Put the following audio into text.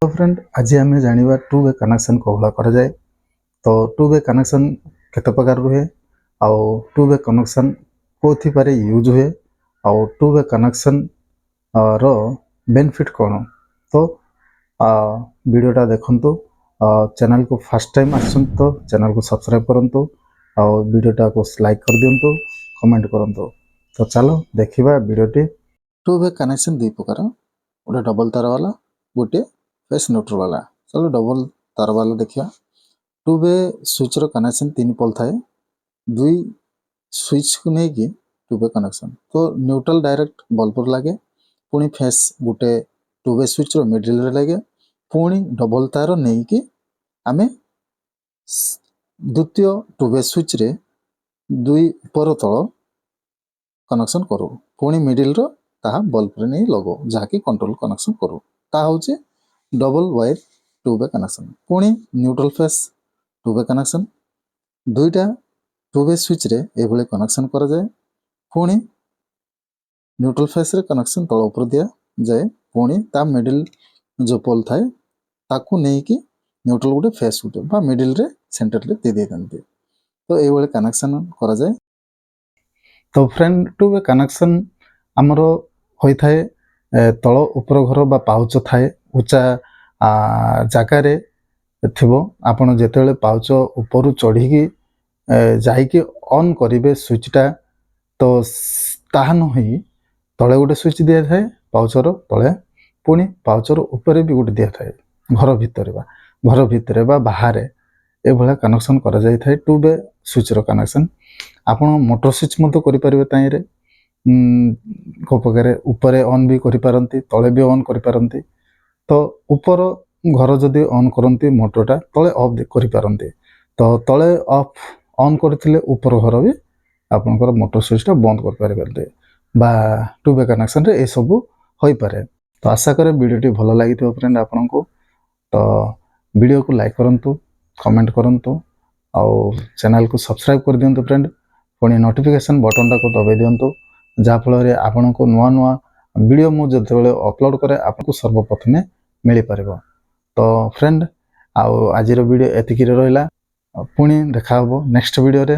तो फ्रेंड आज आम जाना टू वे कनेक्शन कौन कराए। तो टू वे कनेक्शन केते प्रकार रुहे आउ टू वे कनेक्शन कौन यूज हुए आउ to way connection row benefit कौन। तो वीडियोटा देखंतु। चैनल को फर्स्ट टाइम आसन तो चैनल को सब्सक्राइब करंतु आउ वीडियोटा को लाइक कर दियंतु, कमेंट करंतु। तो चलो देखिबा वीडियोटी। टू वे कनेक्शन दुई प्रकार, गोटे डबल तार वाला, गोटे फेस न्यूट्रल वाला। चलो डबल तार वाला देखिया। To way switch row connection 3 पोल थाए, दुई स्विच को नहीं कि टू वे कनेक्शन। तो न्यूट्रल डायरेक्ट बल्ब पर लगे, पुणी फेस गोटे to way switch row middle रे लगे, पुणी डबल तार नहीं कि आमे द्वितीय टू वे स्विच रे दुई पर तल कनेक्शन करू, पुणी मिडिल रो ताहा बल्ब रे नहीं लगो जहाँकि कंट्रोल कनेक्शन करू। ताहा होचे double wire two way connection. पुणी neutral phase two way connection, दुईटा टू वे स्विच रे एभले कनेक्शन करा जाए, पुणी न्यूट्रल फेस रे कनेक्शन तल ऊपर दिया जाए, पुणी ता मिडिल जो पोल थाए ताकू नहीं कि न्यूट्रल गोटे फेस गोटे बा मिडिल रे सेंटर रे दे देते। तो ये भले कनेक्शन करा जाए। तो फ्रेंड टू वे कनेक्शन आमर होता है तल ऊपर घर बा पाउच थाए उच्चा जगार थो। आपड़ जिते पाउच ऊपर चढ़ी जाइए ऑन करेंगे स्विचटा, तो ताहा नहीं तले गोटे स्विच दिया थाए पाउचर तले, पुणी पाउचर ऊपर भी गोटे दिया थाए घर भितर बा बाहर ए भला कनेक्शन करा जाय थाए to way switch row connection. आपण मोटर स्विच मतो करि परिबे ताइरे को प्रकार ऊपर ऑन भी करि पारंती, तले भी ऑन करि पारंती। तो ऊपर घर जदि ऑन करंती मोटरटा तले ऑफ करि पारंती, तो तले ऑफ ऑन करथिले ऊपर घर भी आपनकर मोटर स्विचटा बंद कर पारिबे बा टू वे कनेक्शन रे ए सब होई पारे। तो आशा करे वीडियोटी भलो लागिथिबो फ्रेंड आपनको। तो वीडियो को लाइक करंतु, कमेंट करंतु आउ चैनल को सब्सक्राइब कर दियंतु फ्रेंड। पुणी नोटिफिकेशन बटन को दबाई दियंतु जाफल आपको नुआ नुआ वीडियो मु जते अपलोड करे आपको सर्वप्रथमे मिल पार। तो फ्रेंड आज वीडियो एतिकी रहिला, पुणी देखा हबो नेक्स्ट वीडियो रे।